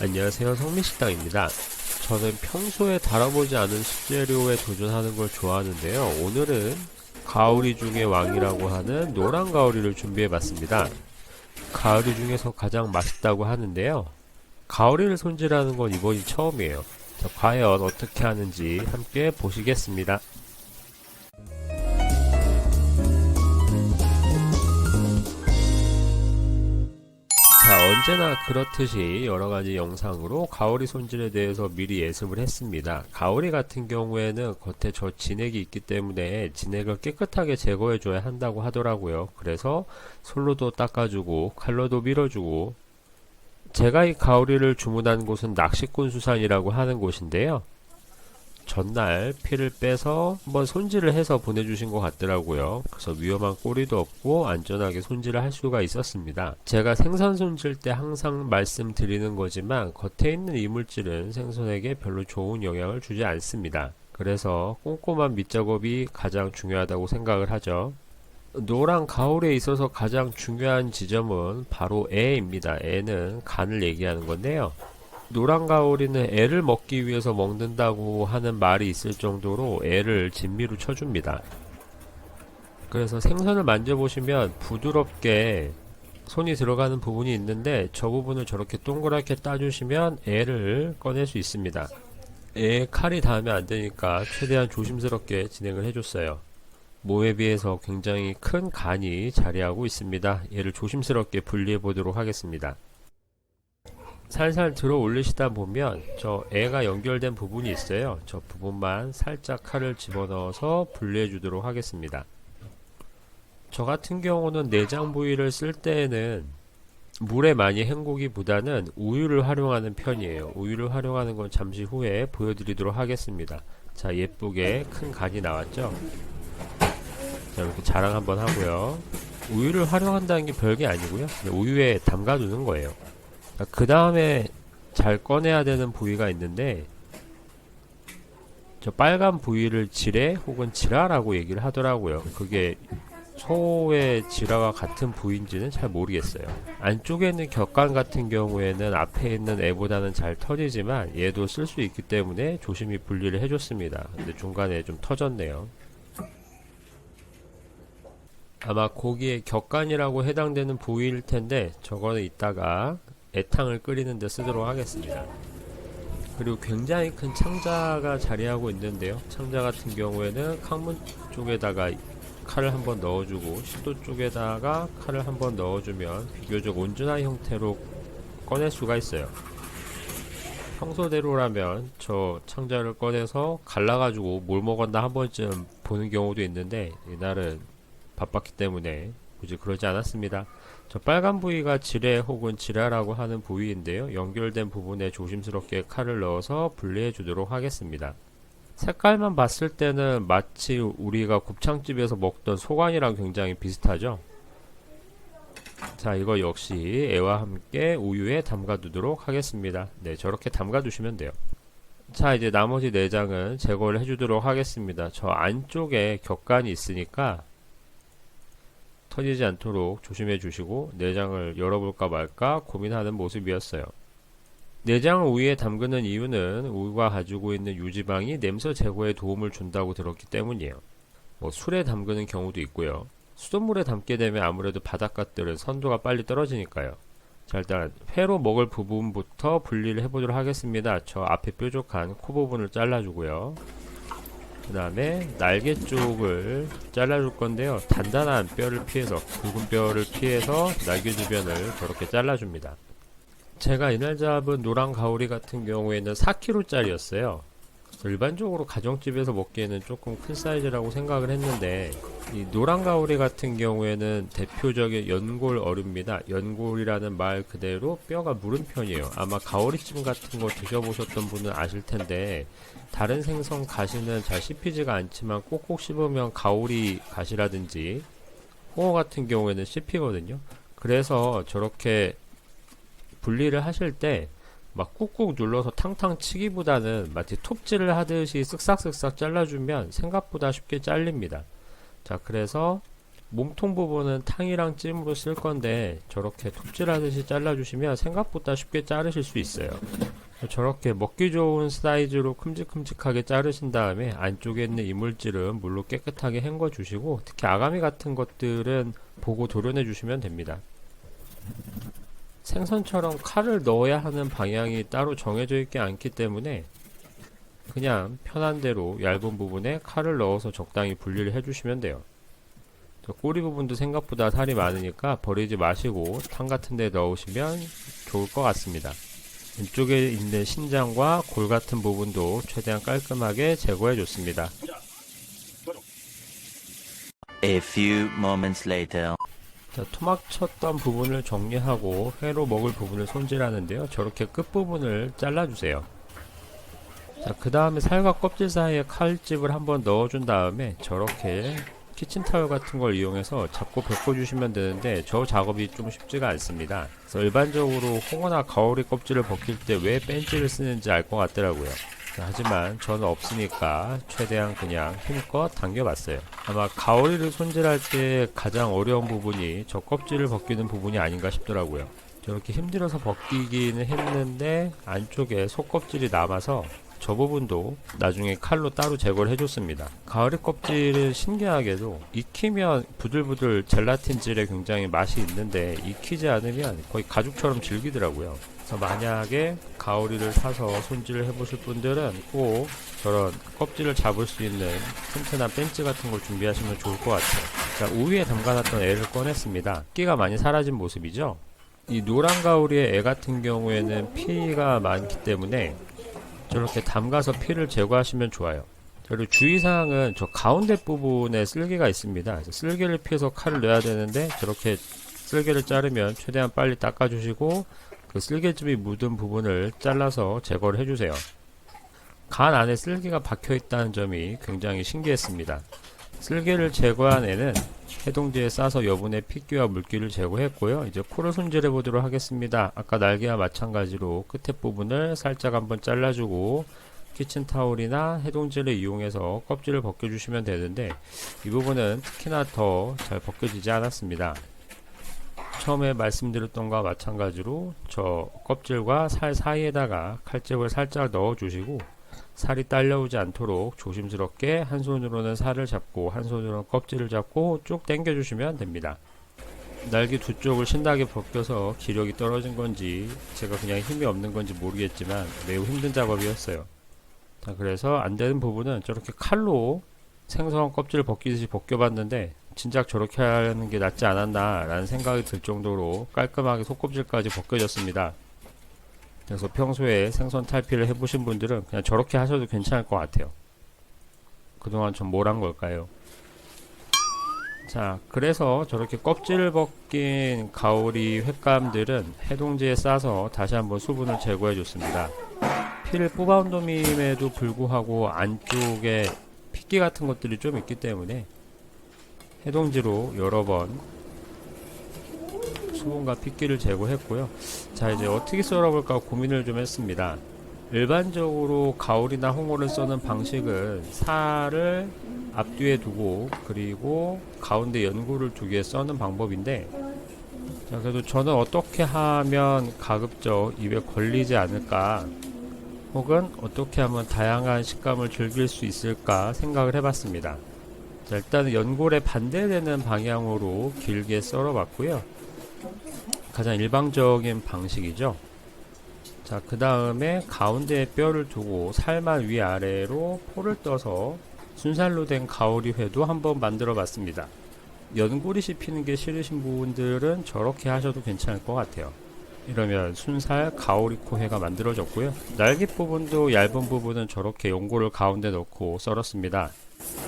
안녕하세요, 성미식당입니다. 저는 평소에 다뤄보지 않은 식재료에 도전하는 걸 좋아하는데요. 오늘은 가오리 중의 왕이라고 하는 노란 가오리를 준비해봤습니다. 가오리 중에서 가장 맛있다고 하는데요. 가오리를 손질하는 건 이번이 처음이에요. 자, 과연 어떻게 하는지 함께 보시겠습니다. 자, 언제나 그렇듯이 여러가지 영상으로 가오리 손질에 대해서 미리 예습을 했습니다. 가오리 같은 경우에는 겉에 저 진액이 있기 때문에 진액을 깨끗하게 제거해 줘야 한다고 하더라고요. 그래서 솔로도 닦아주고 칼로도 밀어주고, 제가 이 가오리를 주문한 곳은 낚시꾼 수산이라고 하는 곳인데요. 전날 피를 빼서 한번 손질을 해서 보내주신 것 같더라고요. 그래서 위험한 꼬리도 없고 안전하게 손질을 할 수가 있었습니다. 제가 생선 손질 때 항상 말씀드리는 거지만 겉에 있는 이물질은 생선에게 별로 좋은 영향을 주지 않습니다. 그래서 꼼꼼한 밑작업이 가장 중요하다고 생각을 하죠. 노란 가오리에 있어서 가장 중요한 지점은 바로 애입니다. 애는 간을 얘기하는 건데요. 노란 가오리는 애를 먹기 위해서 먹는다고 하는 말이 있을 정도로 애를 진미로 쳐줍니다. 그래서 생선을 만져보시면 부드럽게 손이 들어가는 부분이 있는데 저 부분을 저렇게 동그랗게 따주시면 애를 꺼낼 수 있습니다. 애에 칼이 닿으면 안 되니까 최대한 조심스럽게 진행을 해줬어요. 모에 비해서 굉장히 큰 간이 자리하고 있습니다. 얘를 조심스럽게 분리해 보도록 하겠습니다. 살살 들어 올리시다 보면 저 애가 연결된 부분이 있어요. 저 부분만 살짝 칼을 집어넣어서 분리해 주도록 하겠습니다. 저 같은 경우는 내장 부위를 쓸 때에는 물에 많이 헹구기보다는 우유를 활용하는 편이에요. 우유를 활용하는 건 잠시 후에 보여드리도록 하겠습니다. 자, 예쁘게 큰 간이 나왔죠? 자, 이렇게 자랑 한번 하고요. 우유를 활용한다는 게 별게 아니고요. 우유에 담가 두는 거예요. 그 다음에 잘 꺼내야 되는 부위가 있는데 저 빨간 부위를 지뢰 혹은 지라라고 얘기를 하더라고요. 그게 소의 지라와 같은 부위인지는 잘 모르겠어요. 안쪽에 있는 격간 같은 경우에는 앞에 있는 애보다는 잘 터지지만 얘도 쓸 수 있기 때문에 조심히 분리를 해줬습니다. 근데 중간에 좀 터졌네요. 아마 고기의 격간이라고 해당되는 부위일 텐데 저거는 이따가 애탕을 끓이는 데 쓰도록 하겠습니다. 그리고 굉장히 큰 창자가 자리하고 있는데요. 창자 같은 경우에는 항문 쪽에다가 칼을 한번 넣어주고 식도 쪽에다가 칼을 한번 넣어주면 비교적 온전한 형태로 꺼낼 수가 있어요. 평소대로라면 저 창자를 꺼내서 갈라가지고 뭘 먹었나 한 번쯤 보는 경우도 있는데 이날은 바빴기 때문에 굳이 그러지 않았습니다. 저 빨간 부위가 지뢰 혹은 지라라고 하는 부위인데요. 연결된 부분에 조심스럽게 칼을 넣어서 분리해 주도록 하겠습니다. 색깔만 봤을 때는 마치 우리가 곱창집에서 먹던 소관이랑 굉장히 비슷하죠. 자, 이거 역시 애와 함께 우유에 담가 두도록 하겠습니다. 네, 저렇게 담가 두시면 돼요. 자, 이제 나머지 내장은 제거를 해주도록 하겠습니다. 저 안쪽에 격간이 있으니까 터지지 않도록 조심해 주시고 내장을 열어볼까 말까 고민하는 모습이었어요. 내장을 우유에 담그는 이유는 우유가 가지고 있는 유지방이 냄새 제거에 도움을 준다고 들었기 때문이에요. 술에 담그는 경우도 있고요. 수돗물에 담게 되면 아무래도 바닷가들은 선도가 빨리 떨어지니까요. 자, 일단 회로 먹을 부분부터 분리를 해보도록 하겠습니다. 저 앞에 뾰족한 코 부분을 잘라주고요. 그 다음에 날개 쪽을 잘라줄 건데요. 단단한 뼈를 피해서, 굵은 뼈를 피해서 날개 주변을 저렇게 잘라줍니다. 제가 이날 잡은 노란 가오리 같은 경우에는 4kg 짜리였어요. 일반적으로 가정집에서 먹기에는 조금 큰 사이즈라고 생각을 했는데 이 노란 가오리 같은 경우에는 대표적인 연골 어류입니다. 연골이라는 말 그대로 뼈가 무른 편이에요. 아마 가오리찜 같은 거 드셔보셨던 분은 아실 텐데 다른 생선 가시는 잘 씹히지가 않지만 꼭꼭 씹으면 가오리 가시라든지 홍어 같은 경우에는 씹히거든요. 그래서 저렇게 분리를 하실 때 막 꾹꾹 눌러서 탕탕 치기보다는 마치 톱질을 하듯이 쓱싹쓱싹 잘라주면 생각보다 쉽게 잘립니다. 자, 그래서 몸통 부분은 탕이랑 찜으로 쓸 건데 저렇게 톱질하듯이 잘라주시면 생각보다 쉽게 자르실 수 있어요. 저렇게 먹기 좋은 사이즈로 큼직큼직하게 자르신 다음에 안쪽에 있는 이물질은 물로 깨끗하게 헹궈 주시고, 특히 아가미 같은 것들은 보고 도려내 주시면 됩니다. 생선처럼 칼을 넣어야 하는 방향이 따로 정해져 있지 않기 때문에 그냥 편한 대로 얇은 부분에 칼을 넣어서 적당히 분리를 해주시면 돼요. 꼬리 부분도 생각보다 살이 많으니까 버리지 마시고 탕 같은 데 넣으시면 좋을 것 같습니다. 왼쪽에 있는 신장과 골 같은 부분도 최대한 깔끔하게 제거해 줬습니다. A few moments later. 자, 토막 쳤던 부분을 정리하고 회로 먹을 부분을 손질하는데요. 저렇게 끝부분을 잘라주세요. 자, 그 다음에 살과 껍질 사이에 칼집을 한번 넣어준 다음에 저렇게 키친타월 같은 걸 이용해서 잡고 벗겨주시면 되는데, 저 작업이 좀 쉽지가 않습니다. 그래서 일반적으로 홍어나 가오리 껍질을 벗길 때 왜 벤치를 쓰는지 알 것 같더라고요. 자, 하지만 저는 없으니까 최대한 그냥 힘껏 당겨봤어요. 아마 가오리를 손질할 때 가장 어려운 부분이 저 껍질을 벗기는 부분이 아닌가 싶더라고요. 저렇게 힘들어서 벗기기는 했는데 안쪽에 속껍질이 남아서 저 부분도 나중에 칼로 따로 제거를 해줬습니다. 가오리 껍질은 신기하게도 익히면 부들부들 젤라틴 질에 굉장히 맛이 있는데 익히지 않으면 거의 가죽처럼 질기더라고요. 그래서 만약에 가오리를 사서 손질을 해보실 분들은 꼭 저런 껍질을 잡을 수 있는 튼튼한 벤치 같은 걸 준비하시면 좋을 것 같아요. 자, 우유에 담가놨던 애를 꺼냈습니다. 끼가 많이 사라진 모습이죠. 이 노란 가오리의 애 같은 경우에는 피가 많기 때문에 저렇게 담가서 피를 제거하시면 좋아요. 그리고 주의사항은 저 가운데 부분에 쓸개가 있습니다. 그래서 쓸개를 피해서 칼을 넣어야 되는데 저렇게 쓸개를 자르면 최대한 빨리 닦아주시고 그 쓸개즙이 묻은 부분을 잘라서 제거를 해주세요. 간 안에 쓸개가 박혀 있다는 점이 굉장히 신기했습니다. 쓸개를 제거한 애는 해동지에 싸서 여분의 핏기와 물기를 제거했고요. 이제 코를 손질해 보도록 하겠습니다. 아까 날개와 마찬가지로 끝에 부분을 살짝 한번 잘라주고 키친타올이나 해동지를 이용해서 껍질을 벗겨주시면 되는데, 이 부분은 특히나 더 잘 벗겨지지 않았습니다. 처음에 말씀드렸던 것과 마찬가지로 저 껍질과 살 사이에다가 칼집을 살짝 넣어주시고 살이 딸려오지 않도록 조심스럽게 한 손으로는 살을 잡고 한 손으로는 껍질을 잡고 쭉 당겨주시면 됩니다. 날개 두 쪽을 신나게 벗겨서 기력이 떨어진 건지 제가 그냥 힘이 없는 건지 모르겠지만 매우 힘든 작업이었어요. 자, 그래서 안 되는 부분은 저렇게 칼로 생선 껍질을 벗기듯이 벗겨봤는데 진작 저렇게 하는 게 낫지 않았나 라는 생각이 들 정도로 깔끔하게 속껍질까지 벗겨졌습니다. 그래서 평소에 생선 탈피를 해보신 분들은 그냥 저렇게 하셔도 괜찮을 것 같아요. 그동안 좀 뭘 한 걸까요? 자, 그래서 저렇게 껍질을 벗긴 가오리 횟감들은 해동지에 싸서 다시 한번 수분을 제거해 줬습니다. 피를 뽑아온 놈임에도 불구하고 안쪽에 핏기 같은 것들이 좀 있기 때문에 해동지로 여러 번 수분과 핏기를 제거했고요. 자, 이제 어떻게 썰어볼까 고민을 좀 했습니다. 일반적으로 가오리나 홍어를 써는 방식은 살을 앞뒤에 두고 그리고 가운데 연고를 두 개 써는 방법인데, 자, 그래도 저는 어떻게 하면 가급적 입에 걸리지 않을까, 혹은 어떻게 하면 다양한 식감을 즐길 수 있을까 생각을 해봤습니다. 자, 일단은 연골에 반대되는 방향으로 길게 썰어봤고요. 가장 일방적인 방식이죠. 자, 그 다음에 가운데에 뼈를 두고 살만 위아래로 포를 떠서 순살로 된 가오리회도 한번 만들어 봤습니다. 연골이 씹히는 게 싫으신 분들은 저렇게 하셔도 괜찮을 것 같아요. 이러면 순살 가오리코회가 만들어졌고요. 날개 부분도 얇은 부분은 저렇게 연골을 가운데 넣고 썰었습니다.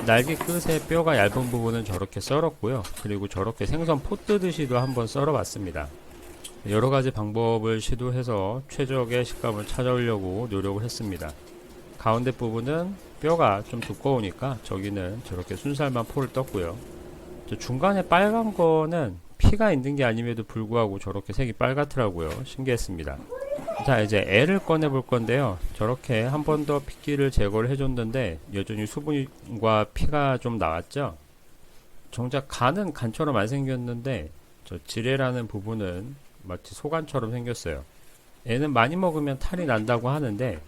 날개 끝에 뼈가 얇은 부분은 저렇게 썰었고요. 그리고 저렇게 생선 포 뜨듯이도 한번 썰어 봤습니다. 여러가지 방법을 시도해서 최적의 식감을 찾아오려고 노력을 했습니다. 가운데 부분은 뼈가 좀 두꺼우니까 저기는 저렇게 순살만 포를 떴고요. 중간에 빨간 거는 피가 있는 게 아님에도 불구하고 저렇게 색이 빨갛더라고요. 신기했습니다. 자, 이제 애를 꺼내 볼 건데요. 저렇게 한 번 더 핏기를 제거를 해줬는데 여전히 수분과 피가 좀 나왔죠. 정작 간은 간처럼 안 생겼는데 저 지뢰라는 부분은 마치 소간처럼 생겼어요. 애는 많이 먹으면 탈이 난다고 하는데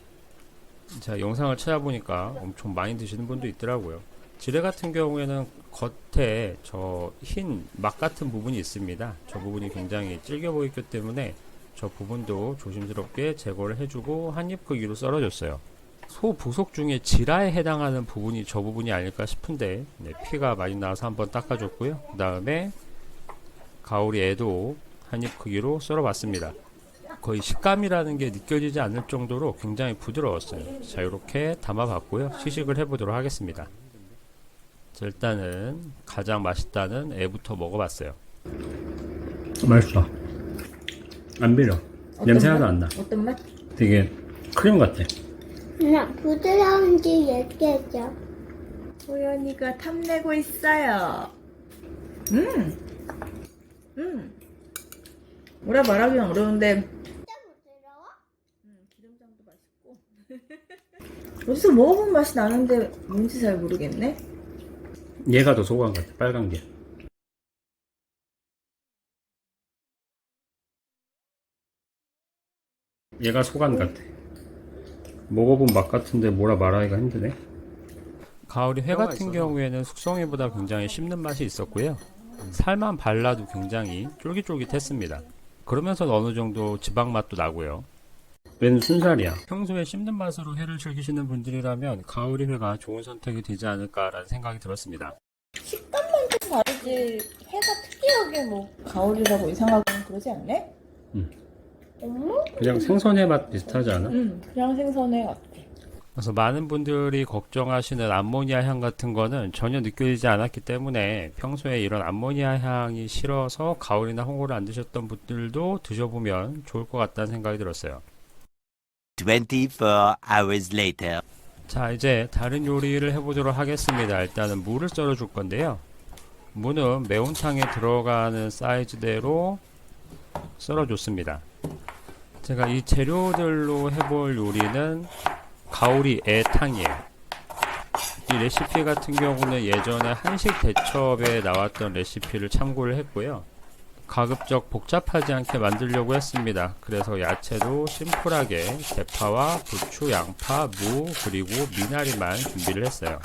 제가 영상을 찾아보니까 엄청 많이 드시는 분도 있더라고요. 지뢰 같은 경우에는 겉에 저 흰 막 같은 부분이 있습니다. 저 부분이 굉장히 질겨 보이기 때문에 저 부분도 조심스럽게 제거를 해주고 한 입 크기로 썰어줬어요. 소 부속 중에 지라에 해당하는 부분이 저 부분이 아닐까 싶은데 네, 피가 많이 나와서 한번 닦아줬고요. 그 다음에 가오리 애도 한 입 크기로 썰어봤습니다. 거의 식감이라는 게 느껴지지 않을 정도로 굉장히 부드러웠어요. 자, 이렇게 담아봤고요. 시식을 해보도록 하겠습니다. 자, 일단은 가장 맛있다는 애부터 먹어봤어요. 맛있어. 안 비려. 냄새 하나도 안 나. 어떤 맛? 되게 크림 같아. 그냥 부드러운지 얘기해줘. 호연이가 탐내고 있어요. 뭐라 말하기는 어려운데. 진짜 부드러워? 기름장도 맛있고. 어디서 먹어본 맛이 나는데 뭔지 잘 모르겠네. 얘가 더 소금 같아. 빨간 게. 얘가 소간 같아. 먹어본 맛 같은데 뭐라 말하기가 힘드네. 가오리 회 같은 경우에는 숙성회보다 굉장히 씹는 맛이 있었고요. 살만 발라도 굉장히 쫄깃쫄깃했습니다. 그러면서 어느 정도 지방 맛도 나고요. 얘는 순살이야. 평소에 씹는 맛으로 회를 즐기시는 분들이라면 가오리 회가 좋은 선택이 되지 않을까라는 생각이 들었습니다. 식감만 좀 다르지 회가 특이하게 뭐 가오리라고 이상하고는 그러지 않네? 그냥 생선회 맛 비슷하지 않아? 그냥 생선회 같아. 그래서 많은 분들이 걱정하시는 암모니아 향 같은 거는 전혀 느껴지지 않았기 때문에 평소에 이런 암모니아 향이 싫어서 가오리나 홍어를 안 드셨던 분들도 드셔보면 좋을 것 같다는 생각이 들었어요. 24 hours later. 자, 이제 다른 요리를 해보도록 하겠습니다. 일단은 무를 썰어 줄 건데요. 무는 매운탕에 들어가는 사이즈대로 썰어 줬습니다. 제가 이 재료들로 해볼 요리는 가오리 애탕이에요. 이 레시피 같은 경우는 예전에 한식 대첩에 나왔던 레시피를 참고를 했고요. 가급적 복잡하지 않게 만들려고 했습니다. 그래서 야채도 심플하게 대파와 부추, 양파, 무, 그리고 미나리만 준비를 했어요.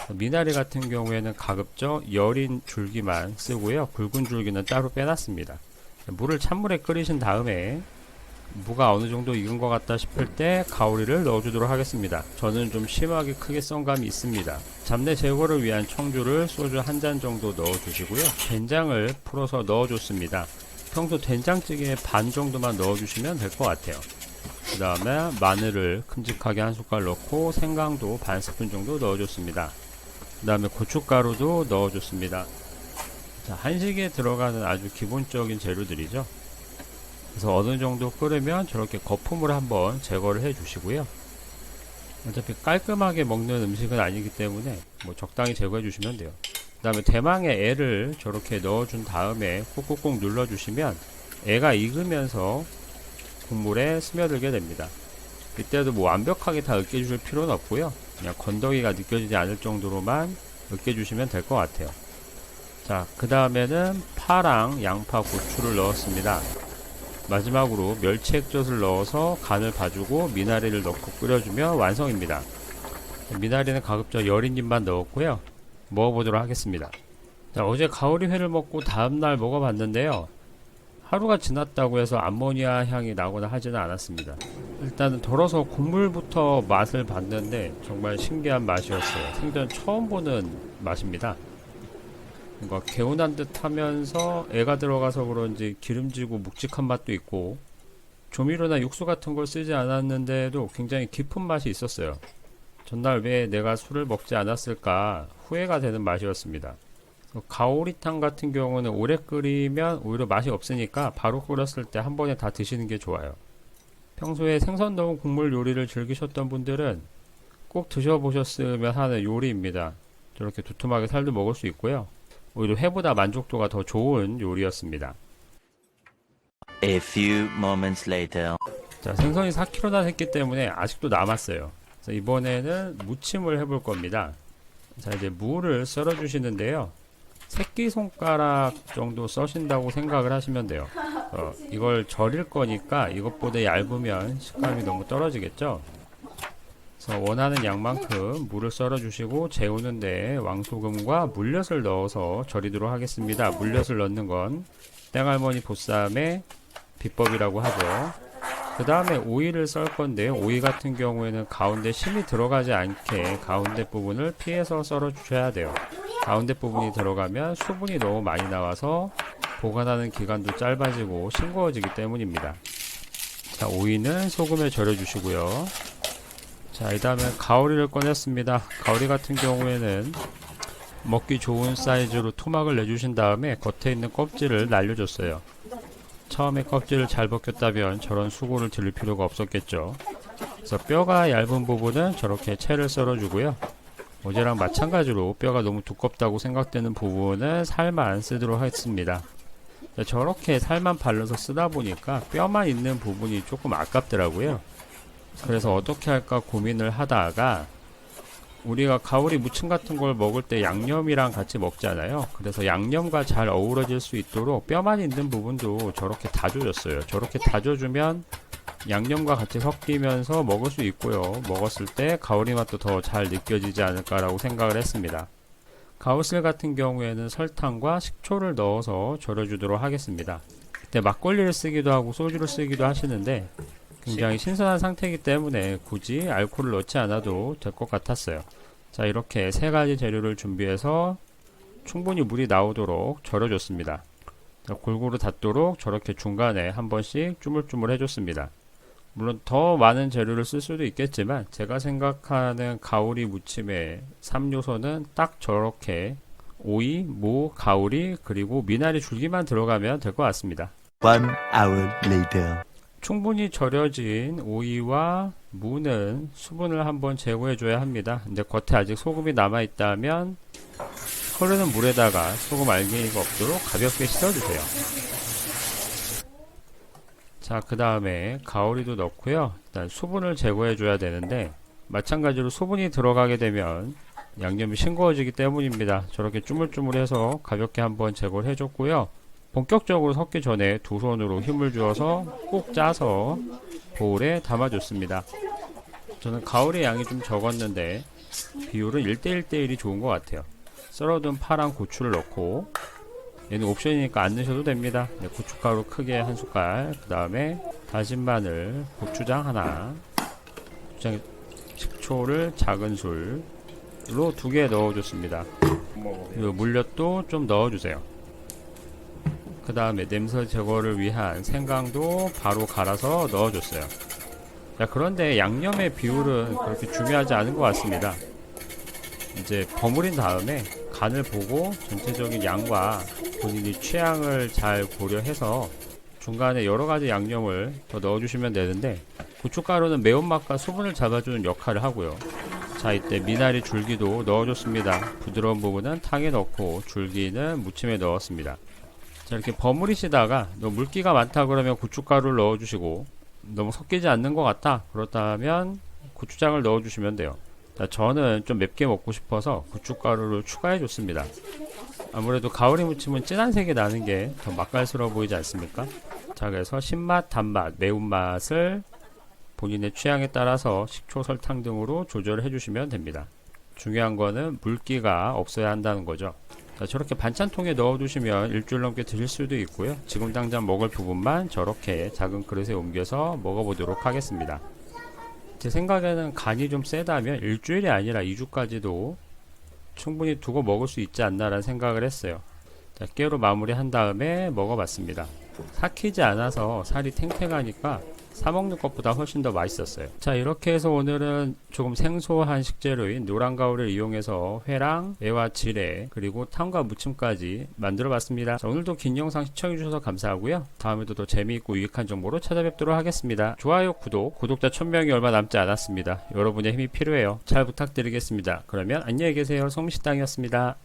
미나리 같은 경우에는 가급적 여린 줄기만 쓰고요. 굵은 줄기는 따로 빼놨습니다. 물을 찬물에 끓이신 다음에 무가 어느 정도 익은 것 같다 싶을 때 가오리를 넣어주도록 하겠습니다. 저는 좀 심하게 크게 썬 감이 있습니다. 잡내 제거를 위한 청주를 소주 한 잔 정도 넣어주시고요. 된장을 풀어서 넣어줬습니다. 평소 된장찌개에 반 정도만 넣어주시면 될 것 같아요. 그 다음에 마늘을 큼직하게 한 숟갈 넣고 생강도 반 스푼 정도 넣어줬습니다. 그 다음에 고춧가루도 넣어줬습니다. 자, 한식에 들어가는 아주 기본적인 재료들이죠. 그래서 어느 정도 끓으면 저렇게 거품을 한번 제거를 해 주시고요. 어차피 깔끔하게 먹는 음식은 아니기 때문에 뭐 적당히 제거해 주시면 돼요. 그 다음에 대망의 애를 저렇게 넣어준 다음에 꾹꾹꾹 눌러주시면 애가 익으면서 국물에 스며들게 됩니다. 이때도 뭐 완벽하게 다 으깨주실 필요는 없고요. 그냥 건더기가 느껴지지 않을 정도로만 으깨주시면 될 것 같아요. 자, 그 다음에는 파랑, 양파, 고추를 넣었습니다. 마지막으로 멸치 액젓을 넣어서 간을 봐주고 미나리를 넣고 끓여주면 완성입니다. 미나리는 가급적 여린 입만 넣었고요. 먹어보도록 하겠습니다. 자, 어제 가오리회를 먹고 다음날 먹어봤는데요. 하루가 지났다고 해서 암모니아 향이 나거나 하지는 않았습니다. 일단은 덜어서 국물부터 맛을 봤는데 정말 신기한 맛이었어요. 생전 처음 보는 맛입니다. 뭔가 개운한 듯 하면서 애가 들어가서 그런지 기름지고 묵직한 맛도 있고, 조미료나 육수 같은 걸 쓰지 않았는데도 굉장히 깊은 맛이 있었어요. 전날 왜 내가 술을 먹지 않았을까 후회가 되는 맛이었습니다. 가오리탕 같은 경우는 오래 끓이면 오히려 맛이 없으니까 바로 끓였을 때 한 번에 다 드시는 게 좋아요. 평소에 생선 넣은 국물 요리를 즐기셨던 분들은 꼭 드셔보셨으면 하는 요리입니다. 저렇게 두툼하게 살도 먹을 수 있고요. 오히려 회보다 만족도가 더 좋은 요리였습니다. A few moments later. 자, 생선이 4kg나 했기 때문에 아직도 남았어요. 그래서 이번에는 무침을 해볼 겁니다. 자, 이제 무를 썰어 주시는데요. 새끼손가락 정도 써신다고 생각을 하시면 돼요. 이걸 절일 거니까 이것보다 얇으면 식감이 너무 떨어지겠죠. 그래서 원하는 양만큼 물을 썰어 주시고 재우는데 왕소금과 물엿을 넣어서 절이도록 하겠습니다. 물엿을 넣는 건 땡할머니 보쌈의 비법이라고 하죠. 그 다음에 오이를 썰 건데요. 오이 같은 경우에는 가운데 심이 들어가지 않게 가운데 부분을 피해서 썰어 주셔야 돼요. 가운데 부분이 들어가면 수분이 너무 많이 나와서 보관하는 기간도 짧아지고 싱거워지기 때문입니다. 자, 오이는 소금에 절여 주시고요. 자, 이 다음에 가오리를 꺼냈습니다. 가오리 같은 경우에는 먹기 좋은 사이즈로 토막을 내주신 다음에 겉에 있는 껍질을 날려줬어요. 처음에 껍질을 잘 벗겼다면 저런 수고를 들릴 필요가 없었겠죠. 그래서 뼈가 얇은 부분은 저렇게 채를 썰어주고요. 어제랑 마찬가지로 뼈가 너무 두껍다고 생각되는 부분은 살만 쓰도록 하겠습니다. 저렇게 살만 발라서 쓰다 보니까 뼈만 있는 부분이 조금 아깝더라고요. 그래서 어떻게 할까 고민을 하다가 우리가 가오리 무침 같은 걸 먹을 때 양념이랑 같이 먹잖아요. 그래서 양념과 잘 어우러질 수 있도록 뼈만 있는 부분도 저렇게 다져줬어요. 저렇게 다져주면 양념과 같이 섞이면서 먹을 수 있고요. 먹었을 때 가오리 맛도 더 잘 느껴지지 않을까라고 생각을 했습니다. 가오슬 같은 경우에는 설탕과 식초를 넣어서 절여주도록 하겠습니다. 그때 막걸리를 쓰기도 하고 소주를 쓰기도 하시는데 굉장히 신선한 상태이기 때문에 굳이 알코올을 넣지 않아도 될 것 같았어요. 자, 이렇게 세 가지 재료를 준비해서 충분히 물이 나오도록 절여줬습니다. 자, 골고루 닿도록 저렇게 중간에 한 번씩 주물주물 해줬습니다. 물론 더 많은 재료를 쓸 수도 있겠지만 제가 생각하는 가오리 무침의 3요소는 딱 저렇게 오이, 무, 가오리 그리고 미나리 줄기만 들어가면 될 것 같습니다. 1 hour later. 충분히 절여진 오이와 무는 수분을 한번 제거해 줘야 합니다. 근데 겉에 아직 소금이 남아 있다면 흐르는 물에다가 소금 알갱이가 없도록 가볍게 씻어 주세요. 자, 그 다음에 가오리도 넣고요. 일단 수분을 제거해 줘야 되는데 마찬가지로 수분이 들어가게 되면 양념이 싱거워지기 때문입니다. 저렇게 주물주물해서 가볍게 한번 제거를 해줬고요. 본격적으로 섞기 전에 두 손으로 힘을 주어서 꼭 짜서 보울에 담아줬습니다. 저는 가오리 양이 좀 적었는데 비율은 1대1대1이 좋은 것 같아요. 썰어둔 파랑 고추를 넣고 얘는 옵션이니까 안 넣으셔도 됩니다. 네, 고춧가루 크게 한 숟갈, 그 다음에 다진 마늘, 고추장 하나, 고추장, 식초를 작은 술로 2개 넣어줬습니다. 그리고 물엿도 좀 넣어주세요. 그 다음에 냄새 제거를 위한 생강도 바로 갈아서 넣어줬어요. 자, 그런데 양념의 비율은 그렇게 중요하지 않은 것 같습니다. 이제 버무린 다음에 간을 보고 전체적인 양과 본인이 취향을 잘 고려해서 중간에 여러가지 양념을 더 넣어주시면 되는데 고춧가루는 매운맛과 수분을 잡아주는 역할을 하고요. 자, 이때 미나리 줄기도 넣어줬습니다. 부드러운 부분은 탕에 넣고 줄기는 무침에 넣었습니다. 자, 이렇게 버무리시다가 너무 물기가 많다 그러면 고춧가루를 넣어주시고 너무 섞이지 않는 것 같다 그렇다면 고추장을 넣어주시면 돼요. 자, 저는 좀 맵게 먹고 싶어서 고춧가루를 추가해 줬습니다. 아무래도 가오리 무침은 진한 색이 나는 게 더 맛깔스러워 보이지 않습니까? 자, 그래서 신맛, 단맛, 매운맛을 본인의 취향에 따라서 식초, 설탕 등으로 조절을 해주시면 됩니다. 중요한 거는 물기가 없어야 한다는 거죠. 자, 저렇게 반찬통에 넣어두시면 일주일 넘게 드실 수도 있고요. 지금 당장 먹을 부분만 저렇게 작은 그릇에 옮겨서 먹어보도록 하겠습니다. 제 생각에는 간이 좀 세다면 일주일이 아니라 2주까지도 충분히 두고 먹을 수 있지 않나라는 생각을 했어요. 자, 깨로 마무리한 다음에 먹어봤습니다. 삭히지 않아서 살이 탱탱하니까 사먹는 것보다 훨씬 더 맛있었어요. 자, 이렇게 해서 오늘은 조금 생소한 식재료인 노란가오리를 이용해서 회랑 애와 지레 그리고 탕과 무침까지 만들어 봤습니다. 자, 오늘도 긴 영상 시청해 주셔서 감사하고요. 다음에도 더 재미있고 유익한 정보로 찾아뵙도록 하겠습니다. 좋아요, 구독, 구독자 1000명이 얼마 남지 않았습니다. 여러분의 힘이 필요해요. 잘 부탁드리겠습니다. 그러면 안녕히 계세요. 송식당이었습니다.